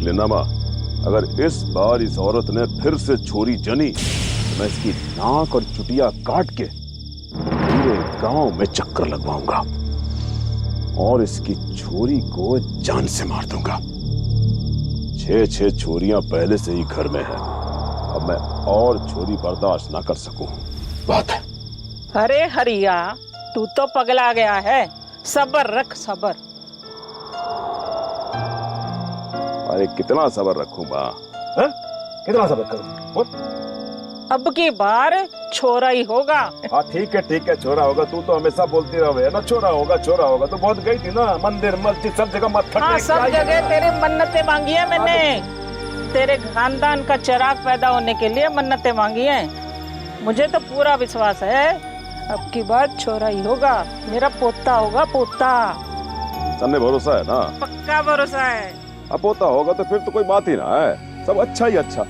देख लेना माँ, अगर इस बार इस औरत ने फिर से छोरी जनी तो मैं इसकी नाक और चुटिया काट के पूरे गांव में चक्कर लगवाऊंगा और इसकी छोरी को जान से मार दूंगा। 6 छोरियां पहले से ही घर में है, अब मैं और छोरी बर्दाश्त ना कर सकूं। बात है। अरे हरिया, तू तो पगला गया है, सबर रख सबर। अरे कितना सबर रखूं माँ? कितना सबर करूं? अब की बार छोरा ही होगा। हाँ ठीक है छोरा होगा। तू तो हमेशा बोलती रहे ना छोरा होगा। तो बहुत गई थी ना, मंदिर मस्जिद सब जगह मत्था। हाँ, सब जगह तेरे मन्नतें मांगी है मैंने। तेरे खानदान का चिराग पैदा होने के लिए मन्नतें मांगी हैं। मुझे तो पूरा विश्वास है अब की बार छोरा ही होगा, मेरा पोता होगा, पोता। तन्ने भरोसा है ना? पक्का भरोसा है। अब पोता होगा तो फिर तो कोई बात ही ना है, सब अच्छा ही अच्छा।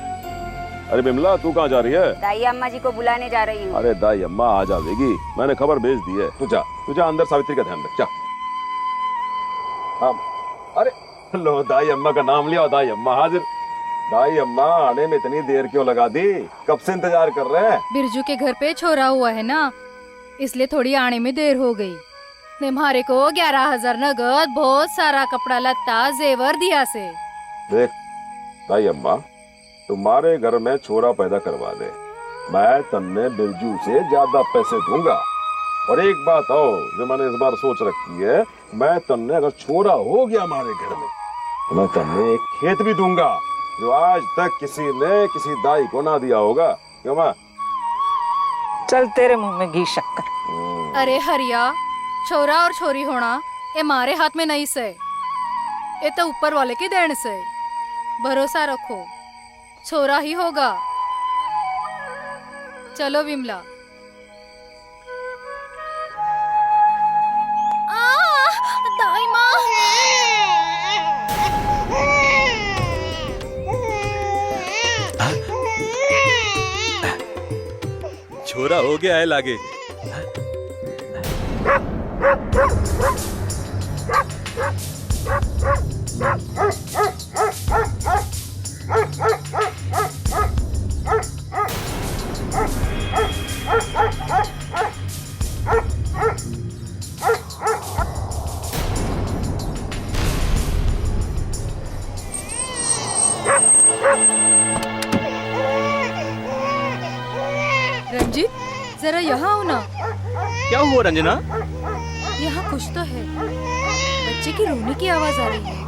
अरे बिमला, तू कहाँ जा रही है? दाई अम्मा जी को बुलाने जा रही हूँ। अरे दाई अम्मा आ जाएगी, मैंने खबर भेज दी है। तू जा अंदर, सावित्री का ध्यान रख जा। हाँ, अरे लो, दाई अम्मा का नाम लिया, दाई अम्मा हाजिर। दाई अम्मा आने में इतनी देर क्यों लगा दी? कब से इंतजार कर रहे हैं? बिरजू के घर पे छोरा हुआ है ना, इसलिए थोड़ी आने में देर हो गई। निम्हारे को 11,000 नगद, बहुत सारा कपड़ा लत्ता जेवर दिया से। देख दाई अम्मा, तुम्हारे घर में छोरा पैदा करवा दे, मैं तन्ने बिरजू से ज्यादा पैसे दूंगा। और एक बात और जो मैंने इस बार सोच रखी है, मैं तन्ने अगर छोरा हो गया हमारे घर में तो मैं तन्ने एक खेत भी दूंगा जो आज तक किसी ने किसी दाई को ना दिया होगा। क्यों माँ? चल तेरे मुंह में घी शक्कर। अरे हरिया, छोरा और छोरी होना ये हमारे हाथ में नहीं से, ये तो ऊपर वाले की देन से। भरोसा रखो, छोरा ही होगा। चलो विमला। दाई माँ। छोरा हो गया है लागे। रंजीत, जरा यहाँ आओ ना। क्या हुआ रंजना? यहाँ कुछ तो है, बच्चे की रोने की आवाज आ रही है।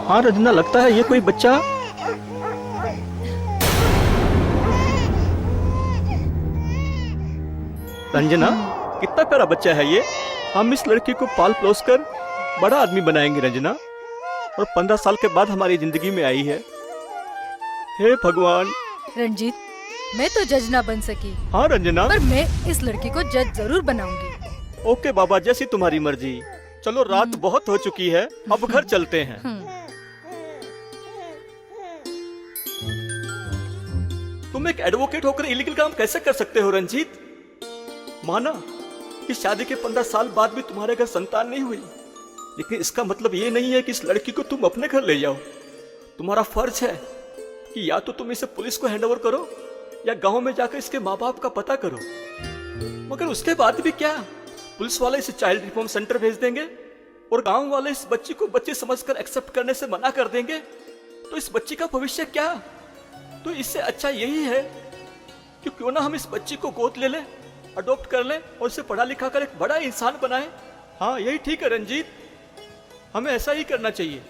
हाँ रंजना, लगता है ये कोई बच्चा। रंजना, कितना प्यारा बच्चा है ये। हम इस लड़की को पाल पोस कर बड़ा आदमी बनाएंगे रंजना, और 15 साल के बाद हमारी जिंदगी में आई है। हे भगवान। रंजीत, मैं तो जज ना बन सकी। हाँ रंजना, पर मैं इस लड़की को जज जरूर बनाऊंगी। ओके बाबा, जैसी तुम्हारी मर्जी। चलो रात बहुत हो चुकी है, अब घर चलते हैं। तुम एक एडवोकेट होकर इलीगल काम कैसे कर सकते हो रंजीत? माना कि शादी के 15 साल बाद भी तुम्हारे घर संतान नहीं हुई, लेकिन इसका मतलब ये नहीं है कि इस लड़की को तुम अपने घर ले जाओ। तुम्हारा फर्ज है कि या तो तुम इसे पुलिस को हैंड ओवर करो या गांव में जाकर इसके माँ बाप का पता करो। मगर उसके बाद भी क्या, पुलिस वाले इसे चाइल्ड रिफॉर्म सेंटर भेज देंगे और गांव वाले इस बच्ची को बच्ची समझकर एक्सेप्ट करने से मना कर देंगे, तो इस बच्ची का भविष्य क्या? तो इससे अच्छा यही है कि क्यों ना हम इस बच्ची को गोद ले लें, अडॉप्ट कर लें और इसे पढ़ा लिखा कर एक बड़ा इंसान बनाएं। हाँ यही ठीक है रंजीत, हमें ऐसा ही करना चाहिए।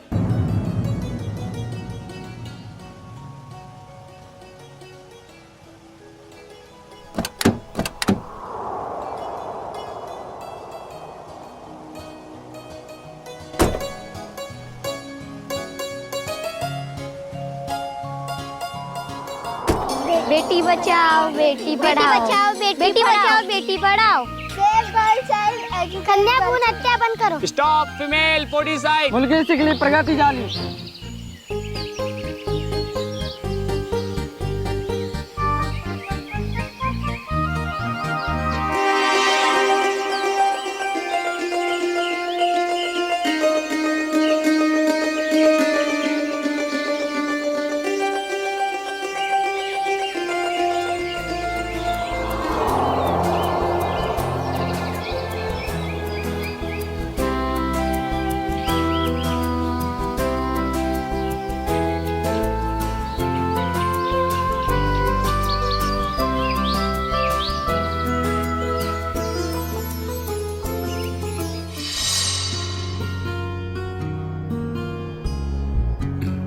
बेटी बचाओ बेटी पढ़ाओ, बेटी बचाओ बेटी पढ़ाओ। कन्या भ्रूण हत्या बंद करो। Stop female foeticide. मुलगी शिकली प्रगती झाली।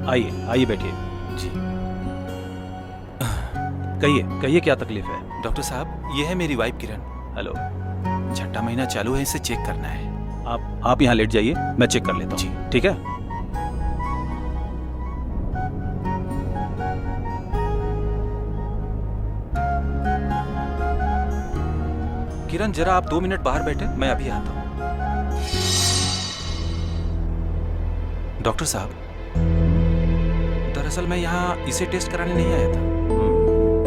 आइए आइए बैठिए। जी कहिए कहिए क्या तकलीफ है? डॉक्टर साहब, ये है मेरी वाइफ किरण। हेलो। छठा महीना चालू है, इसे चेक करना है। आप यहाँ लेट जाइए, मैं चेक कर लेता हूँ। ठीक है। किरण, जरा आप 2 मिनट बाहर बैठे, मैं अभी आता हूँ। डॉक्टर साहब, दरअसल मैं यहाँ इसे टेस्ट कराने नहीं आया था,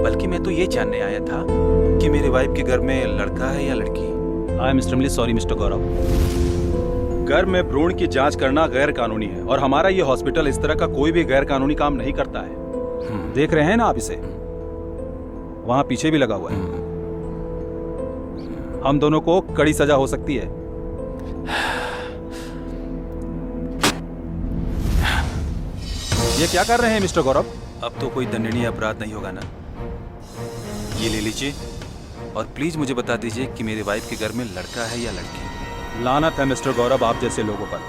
बल्कि मैं तो ये जानने आया था कि मेरे वाइफ के घर में लड़का है या लड़की। I am extremely sorry mister Gaurav. घर में भ्रूण की जांच करना गैर कानूनी है और हमारा ये हॉस्पिटल इस तरह का कोई भी गैर कानूनी काम नहीं करता है। देख रहे हैं ना आप इसे, वहां पीछे भी लगा हुआ है। हम दोनों को कड़ी सजा हो सकती है। ये क्या कर रहे हैं मिस्टर गौरव? अब तो कोई दंडनीय अपराध नहीं होगा ना? ये ले लीजिए और प्लीज मुझे बता दीजिए कि मेरे वाइफ के घर में लड़का है या लड़की। लानत है मिस्टर गौरव आप जैसे लोगों पर,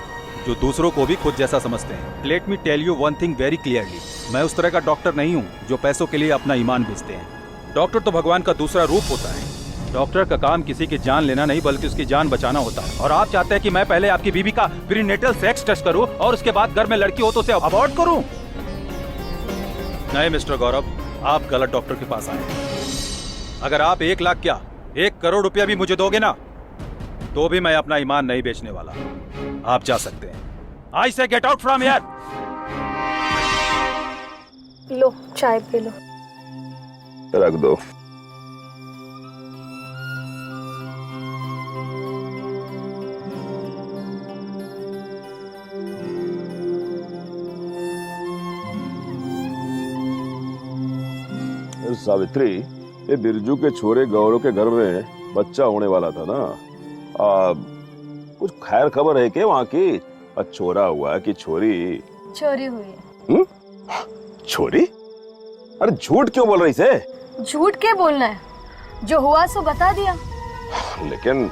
जो दूसरों को भी खुद जैसा समझते हैं। Let me tell you one thing very clearly, मैं उस तरह का डॉक्टर नहीं हूँ जो पैसों के लिए अपना ईमान बेचते हैं। डॉक्टर तो भगवान का दूसरा रूप होता है। डॉक्टर का काम किसी की जान लेना नहीं बल्कि उसकी जान बचाना होता है। और आप चाहते हैं कि मैं पहले आपकी बीवी का प्रीनेटल सेक्स टेस्ट करूं और उसके बाद घर में लड़की हो तो उसे अबॉर्ट करूं? नहीं मिस्टर गौरव, आप गलत डॉक्टर के पास आए। अगर आप 1 लाख क्या 1 करोड़ रुपया भी मुझे दोगे ना, तो भी मैं अपना ईमान नहीं बेचने वाला। आप जा सकते हैं। आई से गेट आउट फ्रॉम हियर। लो चाय पी लो। रख दो। सावित्री, ये बिरजू के छोरे गौरव के घर में बच्चा होने वाला था ना। कुछ खैर खबर है क्या वहाँ की? छोरा हुआ कि छोरी? चोरी हुई है। छोरी? अरे झूठ क्यों बोल रही से? झूठ क्या बोलना है, जो हुआ सो बता दिया। लेकिन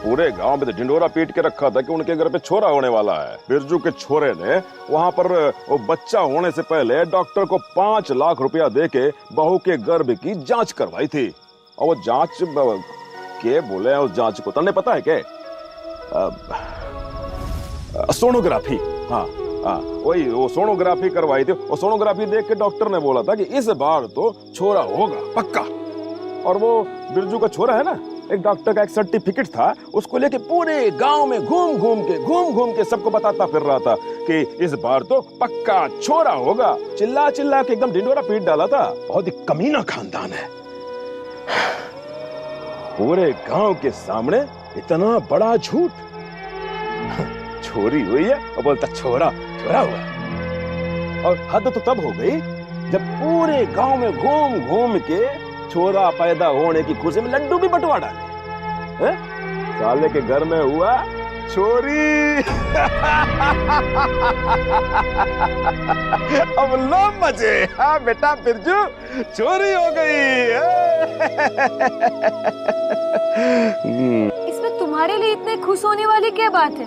पूरे गांव में तो ढिंडोरा पीट के रखा था कि उनके घर पे छोरा होने वाला है। बिरजू के छोरे ने वहां पर वो बच्चा होने से पहले डॉक्टर को 5 लाख रुपया देके बहू के गर्भ की जांच करवाई थी। और वो जांच के बोले उस जांच को तन्ने पता है क्या? सोनोग्राफी। हाँ वही वो सोनोग्राफी करवाई थी। और सोनोग्राफी देख के डॉक्टर ने बोला था कि इस बार तो छोरा होगा पक्का। और वो बिरजू का छोरा है ना, एक डॉक्टर का एक सर्टिफिकेट था, उसको लेके पूरे गांव में घूम घूम के सबको बताता फिर रहा था कि इस बार तो पक्का छोरा होगा। चिल्ला चिल्ला के एकदम ढिंडोरा पीट डाला था। बहुत ही कमीना खानदान है। पूरे गांव के सामने इतना बड़ा झूठ। छोरी हुई है और बोलता छोरा हुआ। और हद तो तब हो गई जब पूरे गांव में घूम घूम के छोरा पैदा होने की खुशी में लड्डू भी बंटवा डाले। साले के घर में हुआ छोरी। अब लो मजे। हाँ बेटा बिरजू, चोरी हो गई। इसमें तुम्हारे लिए इतने खुश होने वाली क्या बात है?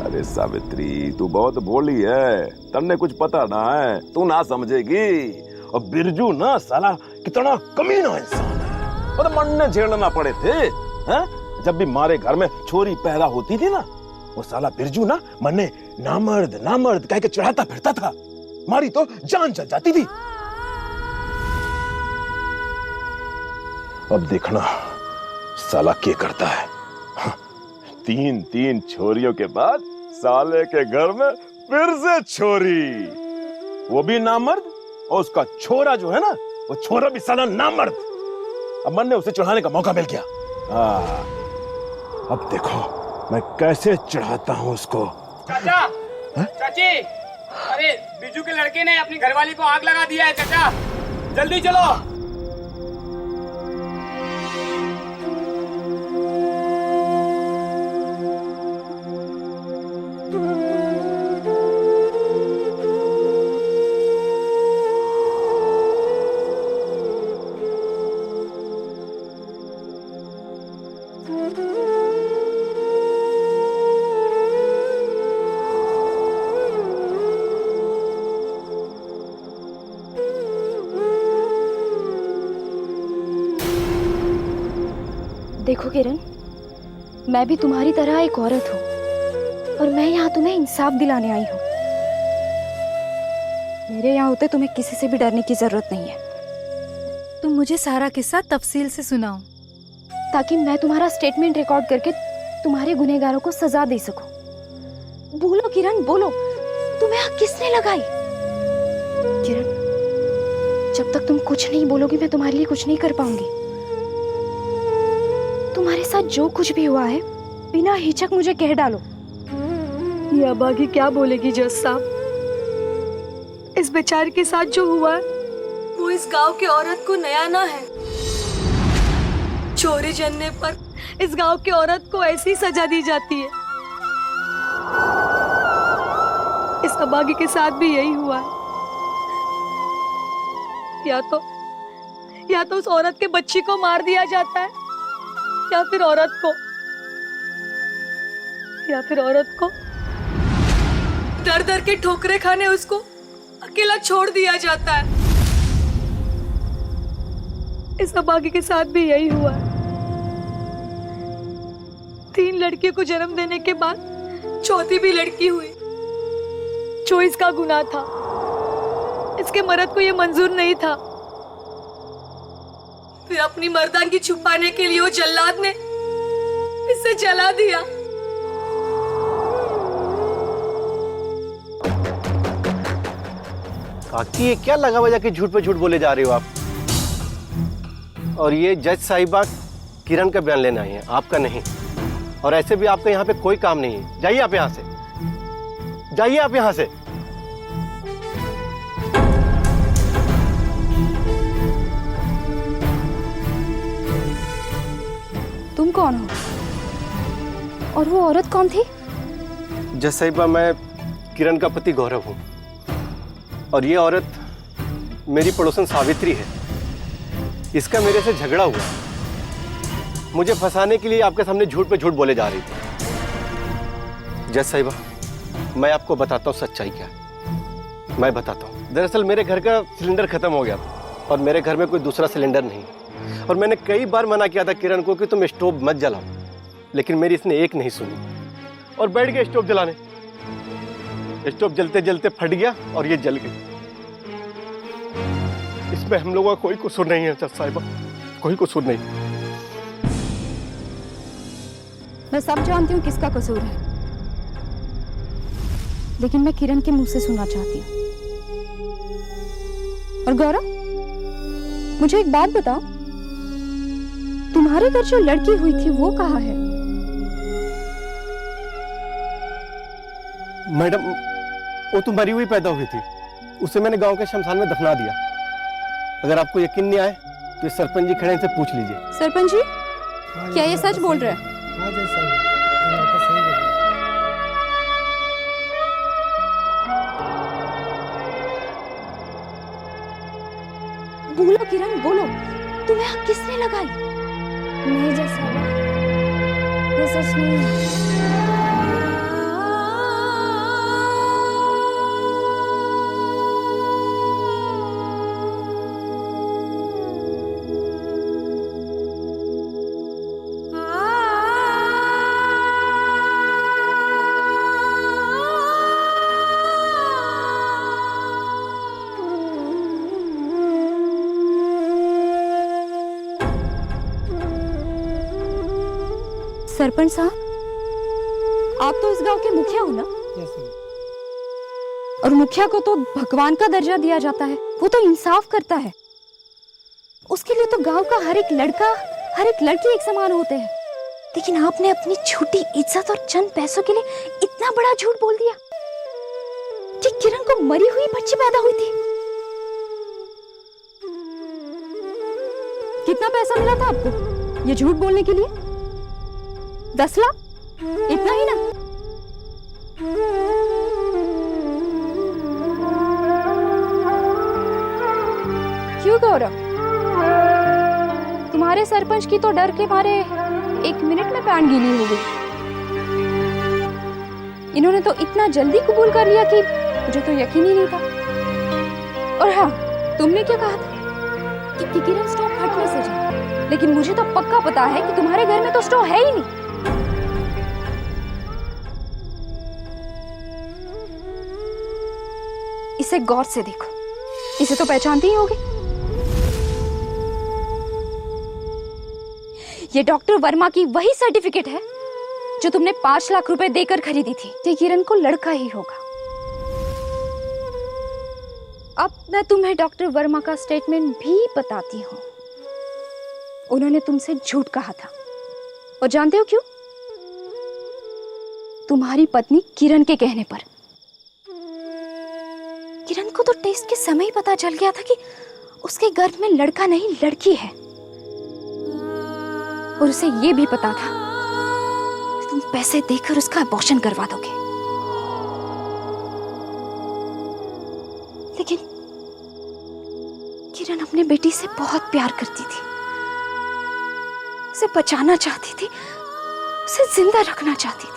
अरे सावित्री, तू बहुत भोली है, तन्ने कुछ पता ना है, तू ना समझेगी। और बिरजू ना साला कितना कमीना इंसान है। और मरने झेलना पड़े थे। हैं? जब भी मारे घर में छोरी पैदा होती थी ना, वो साला बिरजू ना मरने नामर्द कह के चढ़ाता फिरता था। मारी तो जान चल जाती थी। अब देखना साला क्या करता है। 3 छोरियों के बाद साले के घर में फिर से छोरी, वो भी नामर्द। और उसका छोरा जो है ना, वो छोरा भी साला नामर्द। अब मन ने उसे चढ़ाने का मौका मिल गया। अब देखो मैं कैसे चढ़ाता हूँ उसको। चाचा, चाची, अरे बिजू के लड़के ने अपनी घरवाली को आग लगा दिया है चाचा, जल्दी चलो। देखो किरण, मैं भी तुम्हारी तरह एक औरत हूँ और मैं यहाँ तुम्हें इंसाफ दिलाने आई हूँ। मेरे यहाँ होते तुम्हें किसी से भी डरने की जरूरत नहीं है। तुम मुझे सारा किस्सा तफसील से सुनाओ, ताकि मैं तुम्हारा स्टेटमेंट रिकॉर्ड करके तुम्हारे गुनहगारों को सजा दे सकूं। बोलो किरण, बोलो, तुम्हें आग किसने लगाई? किरण, जब तक तुम कुछ नहीं बोलोगी मैं तुम्हारे लिए कुछ नहीं कर पाऊंगी। तुम्हारे साथ जो कुछ भी हुआ है बिना हिचक मुझे कह डालो। ये अभागी क्या बोलेगी जज साहब? इस बेचारे के साथ जो हुआ है वो इस गांव की औरत को नया ना है। चोरी जनने पर इस गांव की औरत को ऐसी सजा दी जाती है। इस अभागी के साथ भी यही हुआ है। या तो उस औरत के बच्ची को मार दिया जाता है या फिर औरत को डर डर के ठोकरे खाने उसको अकेला छोड़ दिया जाता है। इस अभागी के साथ भी यही हुआ है। 3 लड़कियों को जन्म देने के बाद चौथी भी लड़की हुई, जो इसका गुनाह था। इसके मर्द को यह मंजूर नहीं था। फिर अपनी मर्दानगी छुपाने के लिए वो जल्लाद ने इसे जला दिया। काकी, ये क्या लगा वजह के झूठ पे झूठ बोले जा रहे हो आप? और ये जज साहिबा किरण का बयान लेना है, आपका नहीं। और ऐसे भी आपका यहाँ पे कोई काम नहीं है। जाइए आप यहाँ से, जाइए आप यहाँ से। तुम कौन हो और वो औरत कौन थी? जज साहिबा, मैं किरण का पति गौरव हूँ और ये औरत मेरी पड़ोसन सावित्री है। इसका मेरे से झगड़ा हुआ, मुझे फंसाने के लिए आपके सामने झूठ पे झूठ बोले जा रही थी। जज साहिबा, मैं आपको बताता हूँ सच्चाई क्या है। मैं बताता हूँ, दरअसल मेरे घर का सिलेंडर खत्म हो गया था और मेरे घर में कोई दूसरा सिलेंडर नहीं। और मैंने कई बार मना किया था किरण को कि तुम स्टोव मत जलाओ, लेकिन मेरी इसने एक नहीं सुनी और बैठ गया स्टोव जलाने। स्टोव जलते जलते फट गया और ये जल गई। इसमें हम लोगों का कोई कसूर नहीं है जज साहिबा, कोई कसूर नहीं। मैं सब जानती हूँ किसका कसूर है, लेकिन मैं किरण के मुंह से सुनना चाहती हूँ। और गौरव, मुझे एक बात बताओ, तुम्हारे घर जो लड़की हुई थी वो कहाँ है? मैडम, वो तो मरी हुई पैदा हुई थी, उसे मैंने गांव के शमशान में दफना दिया। अगर आपको यकीन नहीं आए तो सरपंच जी खड़े हैं, इनसे पूछ लीजिए। सरपंच जी, क्या ये सच बोल रहे हैं? बोलो किरण, बोलो, तुम्हें आग किसने लगाई? नहीं जैसा, ये सच नहीं है। सरपंच साहब, आप तो इस गांव के मुखिया हो ना? और मुखिया को तो भगवान का दर्जा दिया जाता है, वो तो इंसाफ करता है। उसके लिए तो गांव का हर एक लड़का, हर एक लड़की एक समान होते हैं। लेकिन आपने अपनी छोटी इज्जत और चंद पैसों के लिए इतना बड़ा झूठ बोल दिया कि किरण को मरी हुई बच्ची पैदा हुई थी। कितना पैसा मिला था आपको ये झूठ बोलने के लिए? 10 लाख? इतना ही ना? क्यों गौरव, तुम्हारे सरपंच की तो डर के मारे 1 मिनट में पैंट गीली हो गई। इन्होंने तो इतना जल्दी कबूल कर लिया कि मुझे तो यकीन ही नहीं था। और हाँ, तुमने क्या कहा था कि किरण स्टोव फटने से जाए, लेकिन मुझे तो पक्का पता है कि तुम्हारे घर में तो स्टोव है ही नहीं। इसे गौर से देखो, इसे तो पहचानती ही होगी। ये डॉक्टर वर्मा की वही सर्टिफिकेट है जो तुमने 5 लाख रुपए देकर खरीदी थी। ये किरण को लड़का ही होगा। अब मैं तुम्हें डॉक्टर वर्मा का स्टेटमेंट भी बताती हूँ। उन्होंने तुमसे झूठ कहा था, और जानते हो क्यों? तुम्हारी पत्नी किरण के कहने पर। किरण को तो टेस्ट के समय ही पता चल गया था कि उसके गर्भ में लड़का नहीं लड़की है, और उसे यह भी पता था कि तुम पैसे देकर उसका अबॉर्शन करवा दोगे। लेकिन किरण अपने बेटी से बहुत प्यार करती थी, उसे बचाना चाहती थी, उसे जिंदा रखना चाहती थी।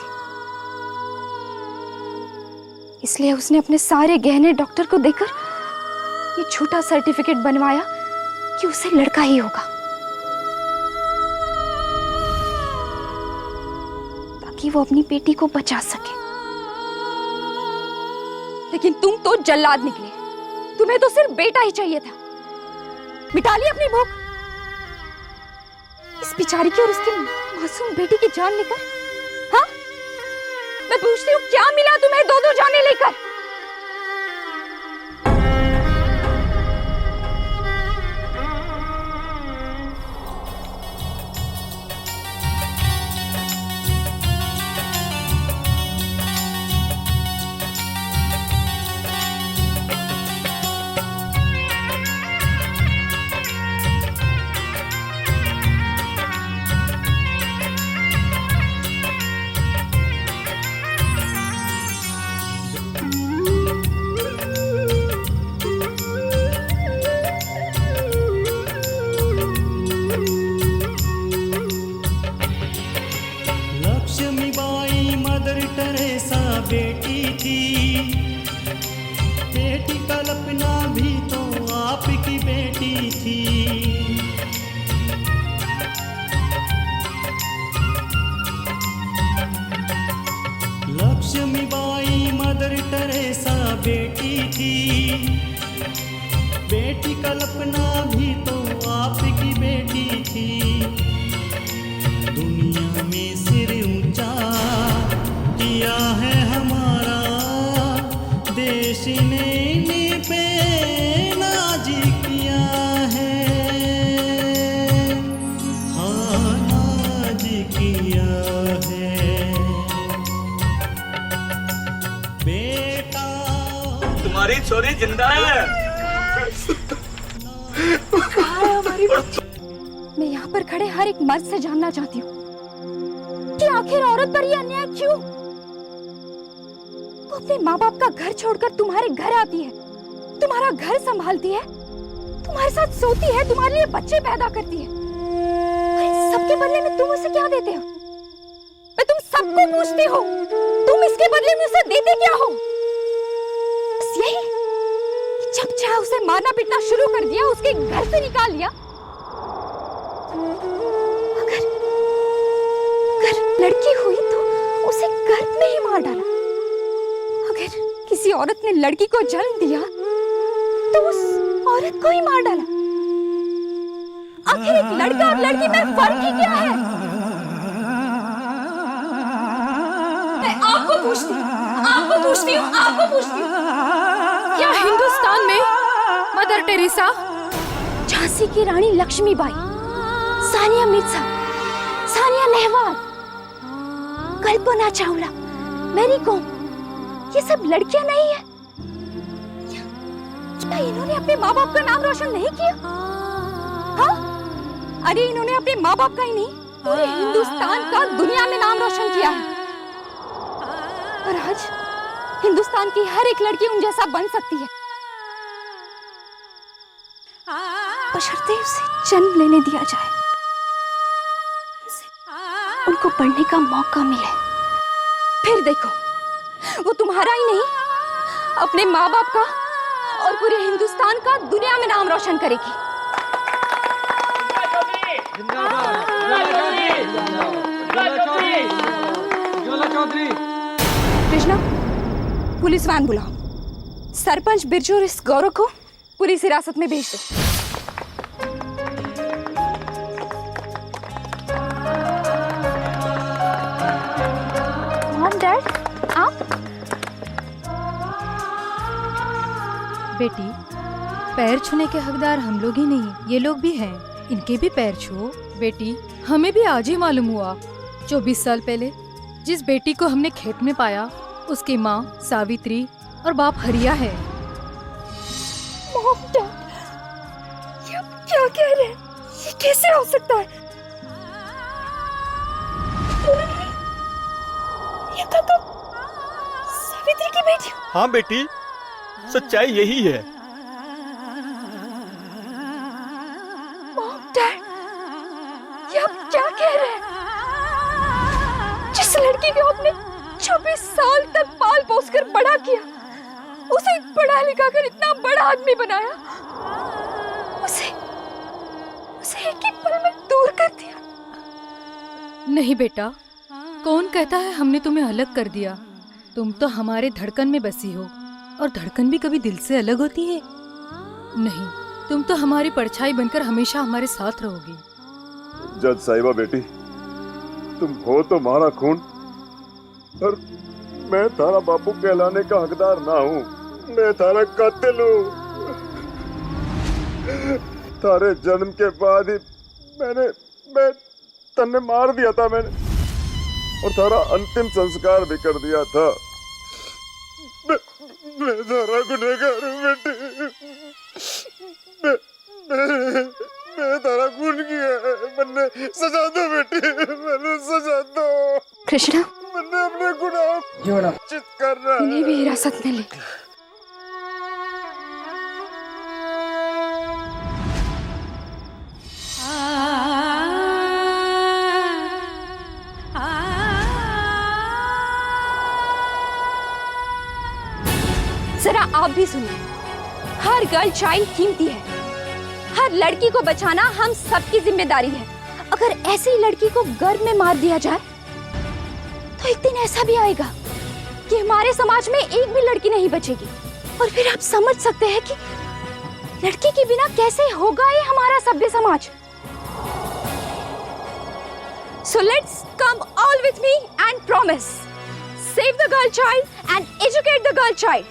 इसलिए उसने अपने सारे गहने डॉक्टर को देकर ये झूठा सर्टिफिकेट बनवाया कि उसे लड़का ही होगा, ताकि वो अपनी बेटी को बचा सके। लेकिन तुम तो जल्लाद निकले, तुम्हें तो सिर्फ बेटा ही चाहिए था। मिटा ली अपनी भूख इस बेचारी की और उसकी मासूम बेटी की जान लेकर। हाँ, मैं पूछती हूँ, क्या मिला तुम्हें 2-2 जाने लेकर? लक्ष्मीबाई मदर टेरेसा बेटी थी, बेटी कल्पना भी तो आपकी बेटी थी। लक्ष्मीबाई मदर टेरेसा बेटी थी, बेटी कल्पना भी तो आपकी बेटी थी। दुनिया में सिर ऊंचा किया है हमारा देश ने, इन पे नाज किया है। हाँ, नाज किया है बेटा। तुम्हारी छोरी जिंदा है। मैं यहाँ पर खड़े हर एक मर्द से जानना चाहती हूँ कि आखिर औरत पर यह अन्याय क्यों? वो अपने माँ बाप का घर छोड़कर तुम्हारे घर आती है, तुम्हारा घर संभालती है, तुम्हारे साथ सोती है, तुम्हारे लिए बच्चे पैदा करती है, और इन सबके बदले में तुम उसे क्या देते हो? मैं तुम सबको पूछती हूँ, तुम इसके बदले में उसे देते क्या हो? बस यही, जब चाहे उसे मारना पीटना शुरू कर दिया, उसके घर से निकाल लिया। अगर लड़की हुई तो उसे गर्भ में ही मार डाला। अगर किसी औरत ने लड़की को जन्म दिया तो उस औरत को ही मार डाला। आखिर एक लड़का और लड़की में फर्क ही क्या है? मैं आपको पूछती हूँ। क्या हिंदुस्तान में मदर टेरेसा, झांसी की रानी लक्ष्मीबाई, सानिया मिर्जा, सानिया नेहवाल, कल्पना चावला, मैरी कॉम, ये सब लड़कियां नहीं है? क्या इन्होंने अपने माँ बाप का नाम रोशन नहीं किया? हाँ? अरे इन्होंने अपने माँ बाप का ही नहीं, पूरे हिंदुस्तान का दुनिया में नाम रोशन किया है। और आज हिंदुस्तान की हर एक लड़की उन जैसा बन सकती है, बशर्ते उसे जन्म लेने दिया जाए, उनको पढ़ने का मौका मिले। फिर देखो, वो तुम्हारा ही नहीं, अपने माँ बाप का और पूरे हिंदुस्तान का दुनिया में नाम रोशन करेगी। चौधरी। कृष्णा, पुलिस वैन बुलाओ। सरपंच बिरजू और इस गौरव को पुलिस हिरासत में भेज दो। डैड, आप? बेटी, पैर छूने के हकदार हम लोग ही नहीं, ये लोग भी हैं। इनके भी पैर छुओ। बेटी, हमें भी आज ही मालूम हुआ 24 साल पहले जिस बेटी को हमने खेत में पाया उसकी माँ सावित्री और बाप हरिया है। मॉम, डैड, ये आप क्या कह रहे हैं? ये कैसे हो सकता है? ये तो सावित्री की बेटी। हाँ बेटी, सच्चाई यही है। मॉम, डैड, ये आप क्या कह रहे हैं? जिस लड़की को आपने 26 साल तक पाल पोस कर बड़ा किया, उसे पढ़ा लिखा कर इतना बड़ा आदमी बनाया, उसे एक ही पल में दूर कर दिया। नहीं बेटा, कौन कहता है हमने तुम्हें अलग कर दिया? तुम तो हमारे धड़कन में बसी हो, और धड़कन भी कभी दिल से अलग होती है? नहीं, तुम तो हमारी परछाई बनकर हमेशा हमारे साथ रहोगी। जज साहिबा बेटी, तुम हो तो मारा खून, पर मैं तारा बापू कहलाने का हकदार ना हूँ। मैं तारा कातिल हूँ। तारे जन्म के बाद ही मैं तन्ने मार दिया था मैंने, और तारा अंतिम संस्कार भी कर दिया था। मैं तारा गुनहगार हूँ बेटी। मैं तारा खून किया है। मैंने सजा दो बेटी, मैंने सजा दो। कृष्णा, मैंने अपने गुनाह चित कर रहा है। इन्हें भी हिरासत में ले। जरा आप भी सुनिए, हर गर्ल चाइल्ड कीमती है। हर लड़की को बचाना हम सबकी जिम्मेदारी है। अगर ऐसी लड़की को गर्भ में मार दिया जाए तो एक दिन ऐसा भी आएगा कि हमारे समाज में एक भी लड़की नहीं बचेगी, और फिर आप समझ सकते हैं कि लड़की के बिना कैसे होगा ये हमारा सभ्य समाज। So let's come all with me and promise, save the girl child and educate the girl child,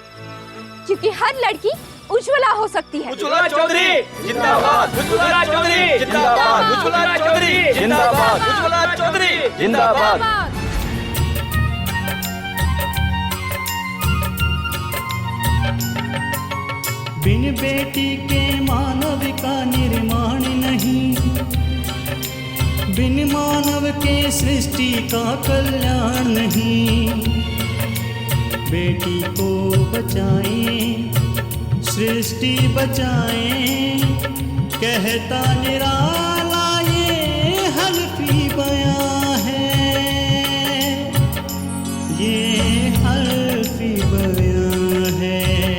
क्योंकि हर लड़की उज्ज्वला हो सकती है। उज्ज्वला चौधरी जिंदाबाद, उज्ज्वला चौधरी जिंदाबाद, उज्ज्वला चौधरी जिंदाबाद, उज्ज्वला चौधरी जिंदाबाद। बिन बेटी के मानव का निर्माण नहीं, बिन मानव के सृष्टि का कल्याण नहीं। बेटी को बचाएं, सृष्टि बचाएं, कहता निराला ये हल्फी बयां है, ये हल्फी बयां है।